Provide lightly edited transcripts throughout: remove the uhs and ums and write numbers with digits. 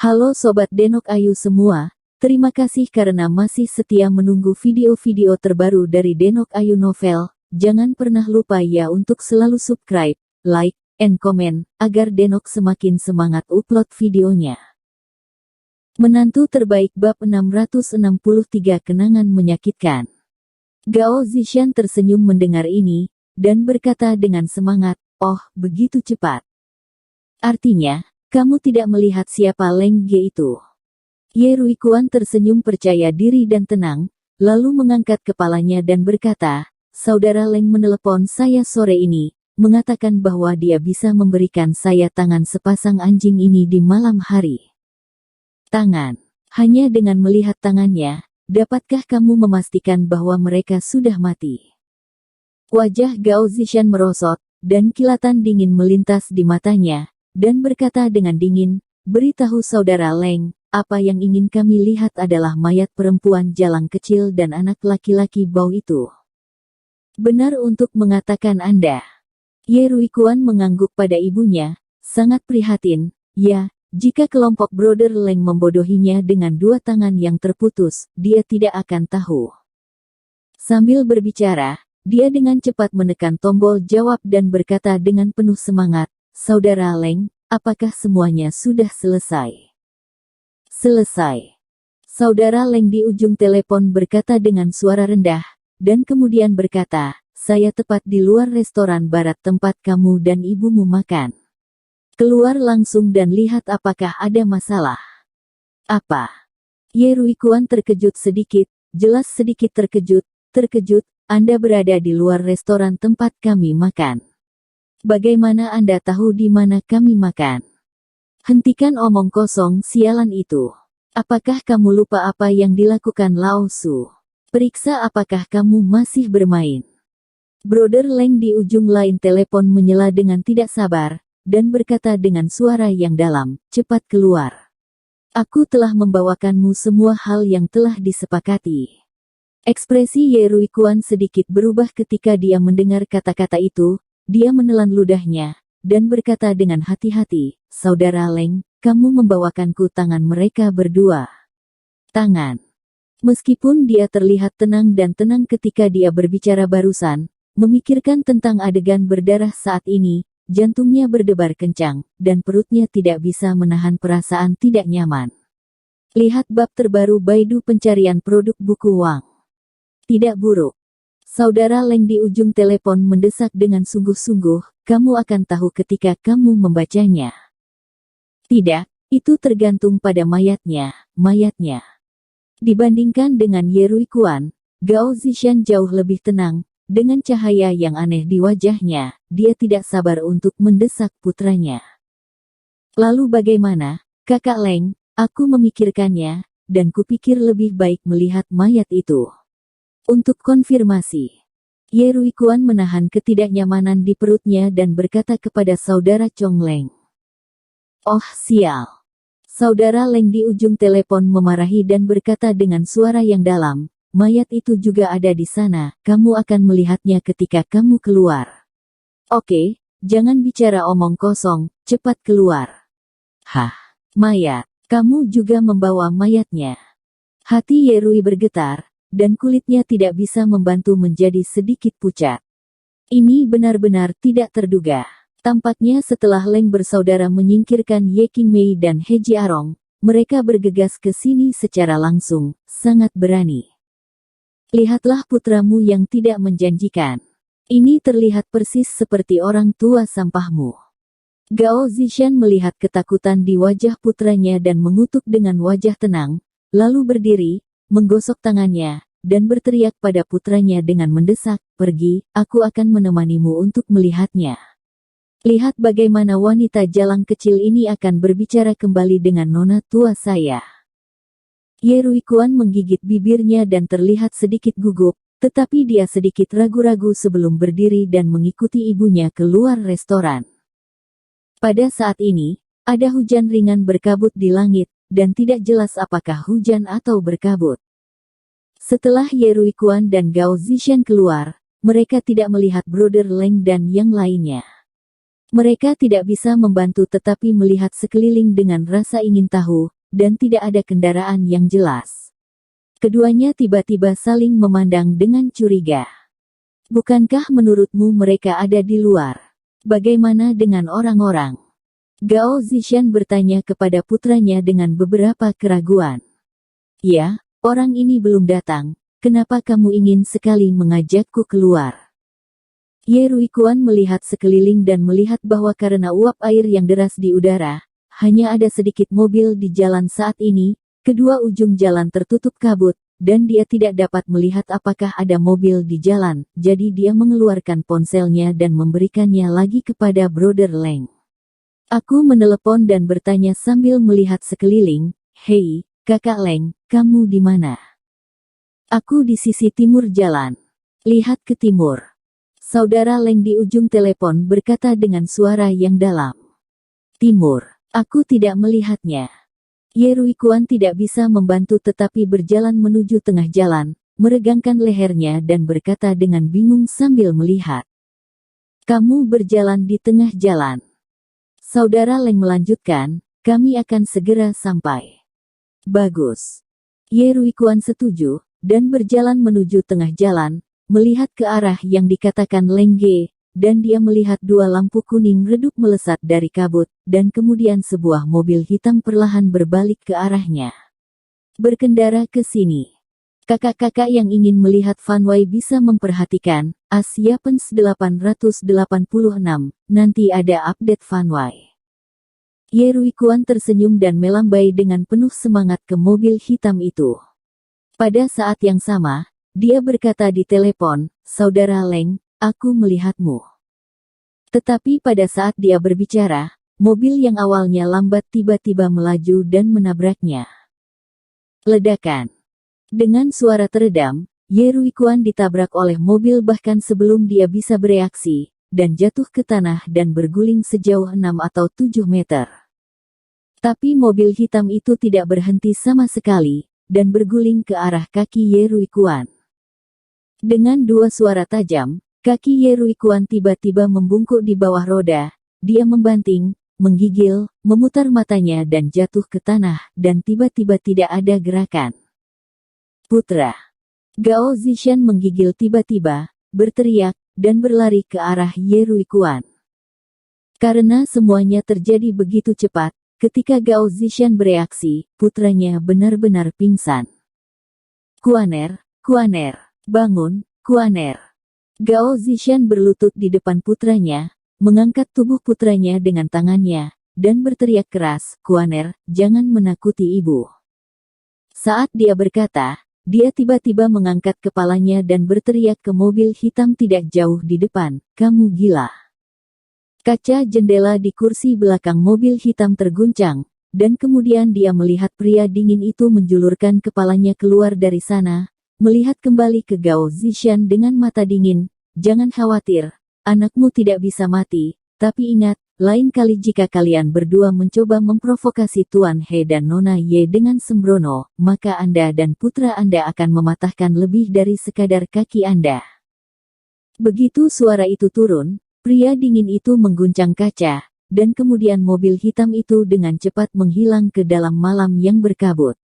Halo Sobat Denok Ayu semua, terima kasih karena masih setia menunggu video-video terbaru dari Denok Ayu Novel. Jangan pernah lupa ya untuk selalu subscribe, like, and comment, agar Denok semakin semangat upload videonya. Menantu terbaik bab 663 kenangan menyakitkan. Gao Zishan tersenyum mendengar ini, dan berkata dengan semangat, "Oh, begitu cepat. Artinya, kamu tidak melihat siapa Leng Ge itu." Ye Ruikuan tersenyum percaya diri dan tenang, lalu mengangkat kepalanya dan berkata, "Saudara Leng menelepon saya sore ini, mengatakan bahwa dia bisa memberikan saya tangan sepasang anjing ini di malam hari." Tangan. Hanya dengan melihat tangannya, dapatkah kamu memastikan bahwa mereka sudah mati? Wajah Gao Zishan merosot, dan kilatan dingin melintas di matanya, dan berkata dengan dingin, "Beritahu Saudara Leng, apa yang ingin kami lihat adalah mayat perempuan jalang kecil dan anak laki-laki bau itu." "Benar untuk mengatakan Anda." Ye Ruikuan mengangguk pada ibunya, sangat prihatin. "Ya, jika kelompok Brother Leng membodohinya dengan dua tangan yang terputus, dia tidak akan tahu." Sambil berbicara, dia dengan cepat menekan tombol jawab dan berkata dengan penuh semangat, "Saudara Leng, apakah semuanya sudah selesai?" "Selesai." Saudara Leng di ujung telepon berkata dengan suara rendah, dan kemudian berkata, "Saya tepat di luar restoran barat tempat kamu dan ibumu makan. Keluar langsung dan lihat apakah ada masalah." "Apa?" Ye Ruikuan terkejut sedikit, jelas sedikit terkejut, "Anda berada di luar restoran tempat kami makan. Bagaimana Anda tahu di mana kami makan?" "Hentikan omong kosong sialan itu. Apakah kamu lupa apa yang dilakukan Lao Su? Periksa apakah kamu masih bermain." Brother Leng di ujung lain telepon menyela dengan tidak sabar, dan berkata dengan suara yang dalam, "Cepat keluar. Aku telah membawakanmu semua hal yang telah disepakati." Ekspresi Ye Ruikuan sedikit berubah ketika dia mendengar kata-kata itu. Dia menelan ludahnya, dan berkata dengan hati-hati, "Saudara Leng, kamu membawakanku tangan mereka berdua." Tangan. Meskipun dia terlihat tenang dan tenang ketika dia berbicara barusan, memikirkan tentang adegan berdarah saat ini, jantungnya berdebar kencang, dan perutnya tidak bisa menahan perasaan tidak nyaman. Lihat bab terbaru Baidu Pencarian Produk Buku Wang. Tidak buruk. Saudara Leng di ujung telepon mendesak dengan sungguh-sungguh, "Kamu akan tahu ketika kamu membacanya." "Tidak, itu tergantung pada mayatnya." Dibandingkan dengan Ye Ruikuan, Gao Zishan jauh lebih tenang, dengan cahaya yang aneh di wajahnya, dia tidak sabar untuk mendesak putranya. "Lalu bagaimana, Kakak Leng? Aku memikirkannya, dan kupikir lebih baik melihat mayat itu." Untuk konfirmasi, Ye Ruikuan menahan ketidaknyamanan di perutnya dan berkata kepada Saudara Chong Leng, "Oh sial." Saudara Leng di ujung telepon memarahi dan berkata dengan suara yang dalam, "Mayat itu juga ada di sana, kamu akan melihatnya ketika kamu keluar. Oke, jangan bicara omong kosong, cepat keluar." "Hah? Mayat? Kamu juga membawa mayatnya?" Hati Ye Rui bergetar, dan kulitnya tidak bisa membantu menjadi sedikit pucat. Ini benar-benar tidak terduga. Tampaknya setelah Leng bersaudara menyingkirkan Ye Qingmei dan He Jiarong, mereka bergegas ke sini secara langsung, sangat berani. "Lihatlah putramu yang tidak menjanjikan. Ini terlihat persis seperti orang tua sampahmu." Gao Zishan melihat ketakutan di wajah putranya dan mengutuk dengan wajah tenang, lalu berdiri, menggosok tangannya, dan berteriak pada putranya dengan mendesak, "Pergi, aku akan menemanimu untuk melihatnya. Lihat bagaimana wanita jalang kecil ini akan berbicara kembali dengan nona tua saya." Ye Ruikuan menggigit bibirnya dan terlihat sedikit gugup, tetapi dia sedikit ragu-ragu sebelum berdiri dan mengikuti ibunya keluar restoran. Pada saat ini, ada hujan ringan berkabut di langit, dan tidak jelas apakah hujan atau berkabut. Setelah Ye Ruikuan dan Gao Zishan keluar, mereka tidak melihat Brother Leng dan yang lainnya. Mereka tidak bisa membantu tetapi melihat sekeliling dengan rasa ingin tahu, dan tidak ada kendaraan yang jelas. Keduanya tiba-tiba saling memandang dengan curiga. Bukankah menurutmu mereka ada di luar? Bagaimana dengan orang-orang? Gao Zishan bertanya kepada putranya dengan beberapa keraguan. Ya, orang ini belum datang, kenapa kamu ingin sekali mengajakku keluar? Ye Ruikuan melihat sekeliling dan melihat bahwa karena uap air yang deras di udara, hanya ada sedikit mobil di jalan saat ini, kedua ujung jalan tertutup kabut, dan dia tidak dapat melihat apakah ada mobil di jalan, jadi dia mengeluarkan ponselnya dan memberikannya lagi kepada Brother Leng. Aku menelepon dan bertanya sambil melihat sekeliling, "Hei, Kakak Leng, kamu di mana?" "Aku di sisi timur jalan. Lihat ke timur." Saudara Leng di ujung telepon berkata dengan suara yang dalam. "Timur, aku tidak melihatnya." Ye Ruikuan tidak bisa membantu tetapi berjalan menuju tengah jalan, meregangkan lehernya dan berkata dengan bingung sambil melihat. "Kamu berjalan di tengah jalan." Saudara Leng melanjutkan, "Kami akan segera sampai." "Bagus." Ye Ruikuan setuju, dan berjalan menuju tengah jalan, melihat ke arah yang dikatakan Leng Ge, dan dia melihat dua lampu kuning redup melesat dari kabut, dan kemudian sebuah mobil hitam perlahan berbalik ke arahnya. "Berkendara ke sini." Kakak-kakak yang ingin melihat Fanway bisa memperhatikan, Asia Pens 886, nanti ada update Fanway. Ye Ruikuan tersenyum dan melambai dengan penuh semangat ke mobil hitam itu. Pada saat yang sama, dia berkata di telepon, "Saudara Leng, aku melihatmu." Tetapi pada saat dia berbicara, mobil yang awalnya lambat tiba-tiba melaju dan menabraknya. Ledakan. Dengan suara teredam, Ye Ruikuan ditabrak oleh mobil bahkan sebelum dia bisa bereaksi, dan jatuh ke tanah dan berguling sejauh 6 atau 7 meter. Tapi mobil hitam itu tidak berhenti sama sekali, dan berguling ke arah kaki Ye Ruikuan. Dengan dua suara tajam, kaki Ye Ruikuan tiba-tiba membungkuk di bawah roda, dia membanting, menggigil, memutar matanya dan jatuh ke tanah, dan tiba-tiba tidak ada gerakan. "Putra!" Gao Zishan menggigil tiba-tiba, berteriak, dan berlari ke arah Ye Ruikuan. Karena semuanya terjadi begitu cepat, ketika Gao Zishan bereaksi, putranya benar-benar pingsan. "Kuaner, Kuaner, bangun, Kuaner." Gao Zishan berlutut di depan putranya, mengangkat tubuh putranya dengan tangannya, dan berteriak keras, "Kuaner, jangan menakuti ibu." Saat dia berkata, dia tiba-tiba mengangkat kepalanya dan berteriak ke mobil hitam tidak jauh di depan, "Kamu gila." Kaca jendela di kursi belakang mobil hitam terguncang, dan kemudian dia melihat pria dingin itu menjulurkan kepalanya keluar dari sana, melihat kembali ke Gao Zishan dengan mata dingin, "Jangan khawatir, anakmu tidak bisa mati, tapi ingat, lain kali jika kalian berdua mencoba memprovokasi Tuan He dan Nona Ye dengan sembrono, maka Anda dan putra Anda akan mematahkan lebih dari sekadar kaki Anda." Begitu suara itu turun, pria dingin itu mengguncang kaca, dan kemudian mobil hitam itu dengan cepat menghilang ke dalam malam yang berkabut.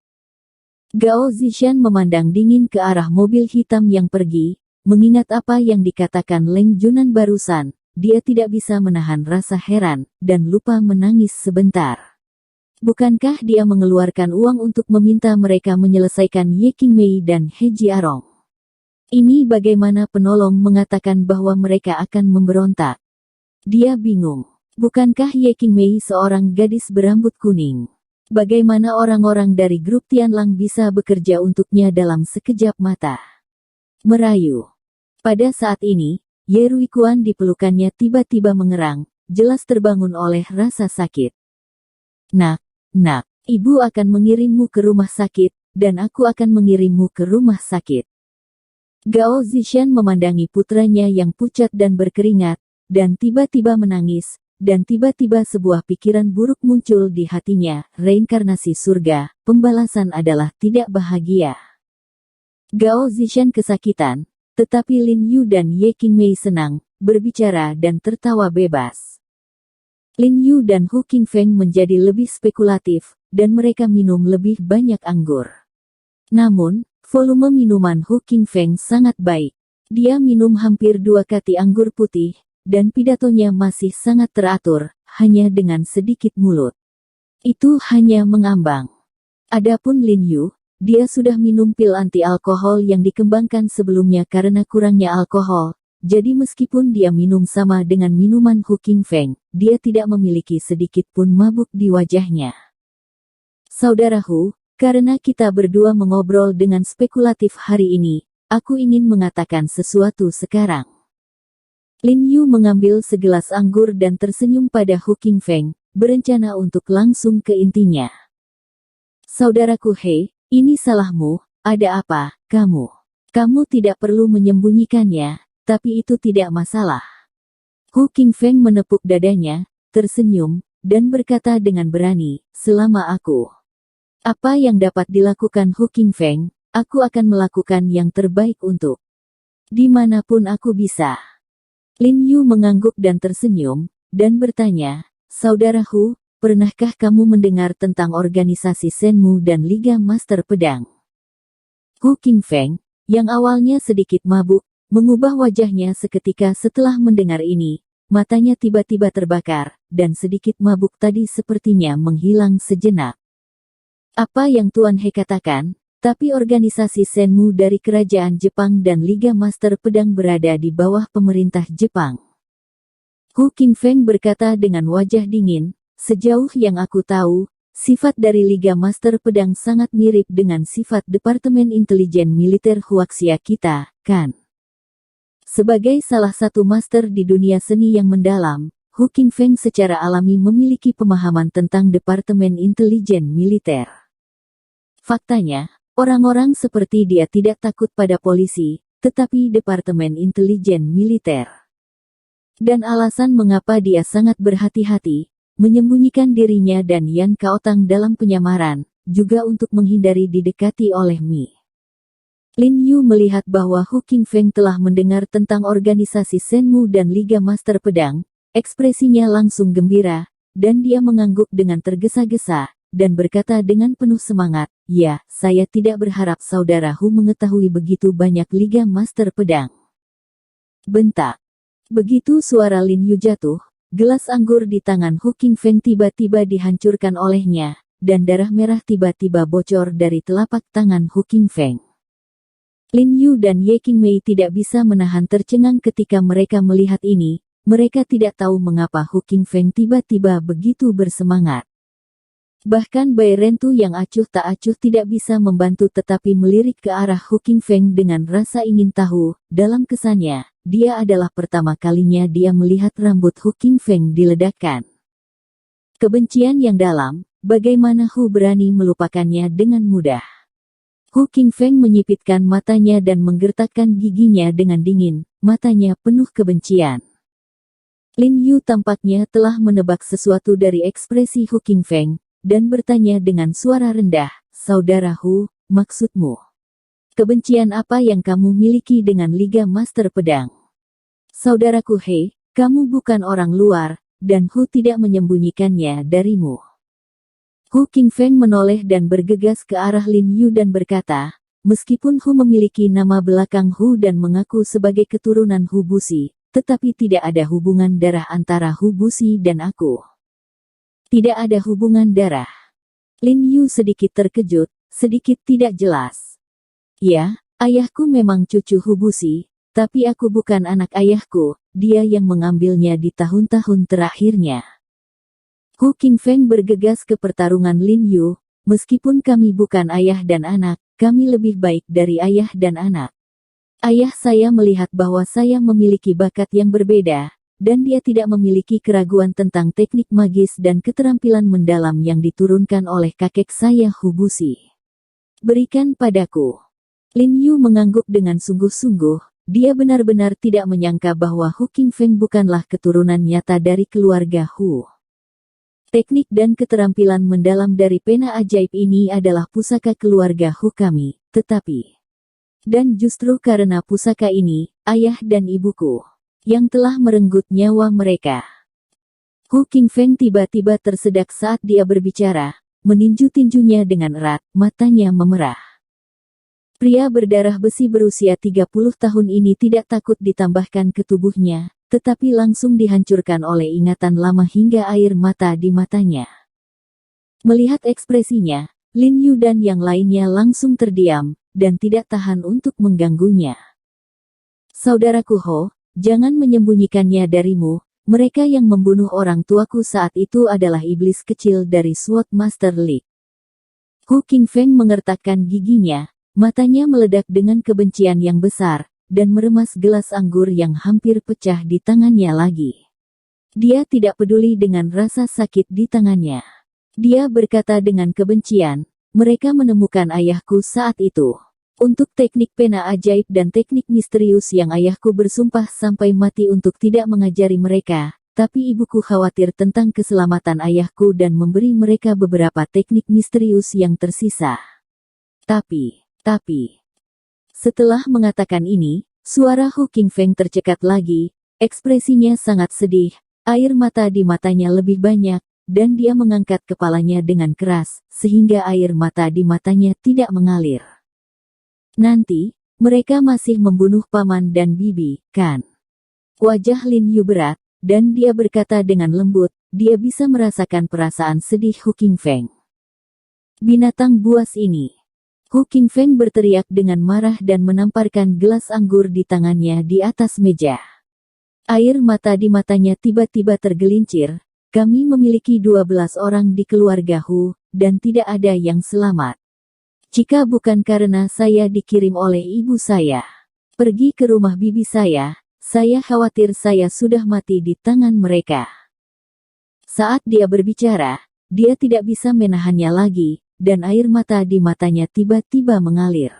Gao Zishan memandang dingin ke arah mobil hitam yang pergi, mengingat apa yang dikatakan Leng Junan barusan. Dia tidak bisa menahan rasa heran, dan lupa menangis sebentar. Bukankah dia mengeluarkan uang untuk meminta mereka menyelesaikan Ye Qingmei dan He Jiarong? Ini bagaimana penolong mengatakan bahwa mereka akan memberontak? Dia bingung. Bukankah Ye Qingmei seorang gadis berambut kuning? Bagaimana orang-orang dari grup Tianlang bisa bekerja untuknya dalam sekejap mata? Merayu. Pada saat ini, Ye Ruikuan di pelukannya tiba-tiba mengerang, jelas terbangun oleh rasa sakit. Nak, ibu akan mengirimmu ke rumah sakit, dan aku akan mengirimmu ke rumah sakit." Gao Zishan memandangi putranya yang pucat dan berkeringat, dan tiba-tiba menangis, dan tiba-tiba sebuah pikiran buruk muncul di hatinya, reinkarnasi surga, pembalasan adalah tidak bahagia. Gao Zishan kesakitan. Tetapi Lin Yu dan Ye Qingmei senang, berbicara dan tertawa bebas. Lin Yu dan Hu Qingfeng menjadi lebih spekulatif, dan mereka minum lebih banyak anggur. Namun, volume minuman Hu Qingfeng sangat baik. Dia minum hampir 2 kati anggur putih, dan pidatonya masih sangat teratur, hanya dengan sedikit mulut. Itu hanya mengambang. Adapun Lin Yu, dia sudah minum pil anti-alkohol yang dikembangkan sebelumnya karena kurangnya alkohol. Jadi meskipun dia minum sama dengan minuman Hu Qingfeng, dia tidak memiliki sedikit pun mabuk di wajahnya. Saudara Hu, karena kita berdua mengobrol dengan spekulatif hari ini, aku ingin mengatakan sesuatu sekarang. Lin Yu mengambil segelas anggur dan tersenyum pada Hu Qingfeng, berencana untuk langsung ke intinya. Saudaraku He, ini salahmu, ada apa, kamu? Kamu tidak perlu menyembunyikannya. Tapi itu tidak masalah. Hu Qingfeng menepuk dadanya, tersenyum, dan berkata dengan berani, selama aku. Apa yang dapat dilakukan Hu Qingfeng, aku akan melakukan yang terbaik untuk. Dimanapun aku bisa. Lin Yu mengangguk dan tersenyum, dan bertanya, Saudara Hu, pernahkah kamu mendengar tentang organisasi Shenmu dan Liga Master Pedang? Hu Qingfeng, yang awalnya sedikit mabuk, mengubah wajahnya seketika setelah mendengar ini, matanya tiba-tiba terbakar, dan sedikit mabuk tadi sepertinya menghilang sejenak. Apa yang Tuan He katakan, tapi organisasi Shenmu dari Kerajaan Jepang dan Liga Master Pedang berada di bawah pemerintah Jepang. Hu Qingfeng berkata dengan wajah dingin, sejauh yang aku tahu, sifat dari Liga Master Pedang sangat mirip dengan sifat Departemen Intelijen Militer Huaxia kita, kan? Sebagai salah satu master di dunia seni yang mendalam, Hu Qingfeng secara alami memiliki pemahaman tentang Departemen Intelijen Militer. Faktanya, orang-orang seperti dia tidak takut pada polisi, tetapi Departemen Intelijen Militer. Dan alasan mengapa dia sangat berhati-hati, menyembunyikan dirinya dan Yan Kaotang dalam penyamaran, juga untuk menghindari didekati oleh Mi. Lin Yu melihat bahwa Hu Qingfeng telah mendengar tentang organisasi Shenmu dan Liga Master Pedang, ekspresinya langsung gembira, dan dia mengangguk dengan tergesa-gesa, dan berkata dengan penuh semangat, ya, saya tidak berharap Saudara Hu mengetahui begitu banyak Liga Master Pedang. Bentak. Begitu suara Lin Yu jatuh, gelas anggur di tangan Hu Qingfeng tiba-tiba dihancurkan olehnya, dan darah merah tiba-tiba bocor dari telapak tangan Hu Qingfeng. Lin Yu dan Ye Qingmei tidak bisa menahan tercengang ketika mereka melihat ini, mereka tidak tahu mengapa Hu Qingfeng tiba-tiba begitu bersemangat. Bahkan Bai Rentu yang acuh tak acuh tidak bisa membantu tetapi melirik ke arah Hu Qingfeng dengan rasa ingin tahu, dalam kesannya, dia adalah pertama kalinya dia melihat rambut Hu Qingfeng diledakkan. Kebencian yang dalam, bagaimana Hu berani melupakannya dengan mudah. Hu Qingfeng menyipitkan matanya dan menggertakkan giginya dengan dingin, matanya penuh kebencian. Lin Yu tampaknya telah menebak sesuatu dari ekspresi Hu Qingfeng, dan bertanya dengan suara rendah, Saudara Hu, maksudmu? Kebencian apa yang kamu miliki dengan Liga Master Pedang? Saudaraku He, kamu bukan orang luar, dan Hu tidak menyembunyikannya darimu. Hu Qingfeng menoleh dan bergegas ke arah Lin Yu dan berkata, meskipun Hu memiliki nama belakang Hu dan mengaku sebagai keturunan Hu Busi, tetapi tidak ada hubungan darah antara Hu Busi dan aku. Tidak ada hubungan darah. Lin Yu sedikit terkejut, sedikit tidak jelas. Ya, ayahku memang cucu Hu Busi, tapi aku bukan anak ayahku, dia yang mengambilnya di tahun-tahun terakhirnya. Hu Qingfeng bergegas ke pertarungan Lin Yu, meskipun kami bukan ayah dan anak, kami lebih baik dari ayah dan anak. Ayah saya melihat bahwa saya memiliki bakat yang berbeda, dan dia tidak memiliki keraguan tentang teknik magis dan keterampilan mendalam yang diturunkan oleh kakek saya Hu Busi. Berikan padaku. Lin Yu mengangguk dengan sungguh-sungguh, dia benar-benar tidak menyangka bahwa Hu Qingfeng bukanlah keturunan nyata dari keluarga Hu. Teknik dan keterampilan mendalam dari pena ajaib ini adalah pusaka keluarga Hu kami, tetapi... Dan justru karena pusaka ini, ayah dan ibuku, yang telah merenggut nyawa mereka. Hu Qingfeng tiba-tiba tersedak saat dia berbicara, meninju-tinjunya dengan erat, matanya memerah. Pria berdarah besi berusia 30 tahun ini tidak takut ditambahkan ke tubuhnya, tetapi langsung dihancurkan oleh ingatan lama hingga air mata di matanya. Melihat ekspresinya, Lin Yu dan yang lainnya langsung terdiam, dan tidak tahan untuk mengganggunya. Saudaraku Ho, jangan menyembunyikannya darimu, mereka yang membunuh orang tuaku saat itu adalah iblis kecil dari Sword Master League. Hu Qingfeng mengertakkan giginya, matanya meledak dengan kebencian yang besar, dan meremas gelas anggur yang hampir pecah di tangannya lagi. Dia tidak peduli dengan rasa sakit di tangannya. Dia berkata dengan kebencian, mereka menemukan ayahku saat itu. Untuk teknik pena ajaib dan teknik misterius yang ayahku bersumpah sampai mati untuk tidak mengajari mereka, tapi ibuku khawatir tentang keselamatan ayahku dan memberi mereka beberapa teknik misterius yang tersisa. Tapi, setelah mengatakan ini, suara Hu Qingfeng tercekat lagi, ekspresinya sangat sedih, air mata di matanya lebih banyak, dan dia mengangkat kepalanya dengan keras, sehingga air mata di matanya tidak mengalir. Nanti, mereka masih membunuh paman dan bibi, kan? Wajah Lin Yu berat, dan dia berkata dengan lembut, dia bisa merasakan perasaan sedih Hu Qingfeng. Binatang buas ini. Hu Qingfeng berteriak dengan marah dan menamparkan gelas anggur di tangannya di atas meja. Air mata di matanya tiba-tiba tergelincir, kami memiliki 12 orang di keluarga Hu, dan tidak ada yang selamat. Jika bukan karena saya dikirim oleh ibu saya pergi ke rumah bibi saya khawatir saya sudah mati di tangan mereka. Saat dia berbicara, dia tidak bisa menahannya lagi, dan air mata di matanya tiba-tiba mengalir.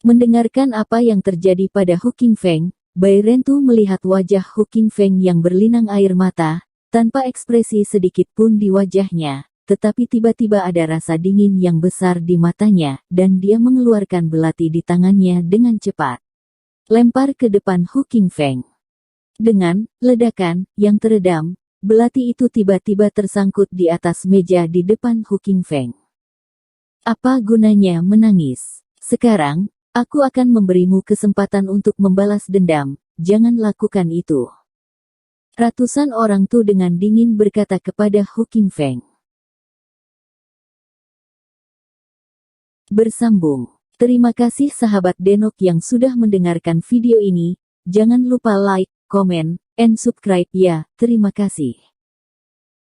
Mendengarkan apa yang terjadi pada Hu Qingfeng, Bai Rentu melihat wajah Hu Qingfeng yang berlinang air mata, tanpa ekspresi sedikit pun di wajahnya. Tetapi tiba-tiba ada rasa dingin yang besar di matanya, dan dia mengeluarkan belati di tangannya dengan cepat. Lempar ke depan Hu Qingfeng. Dengan ledakan yang teredam, belati itu tiba-tiba tersangkut di atas meja di depan Hu Qingfeng. Apa gunanya menangis? Sekarang, aku akan memberimu kesempatan untuk membalas dendam, jangan lakukan itu. Ratusan orang Tu dengan dingin berkata kepada Hu Qingfeng. Bersambung. Terima kasih sahabat Denok yang sudah mendengarkan video ini. Jangan lupa like, comment, and subscribe ya. Terima kasih.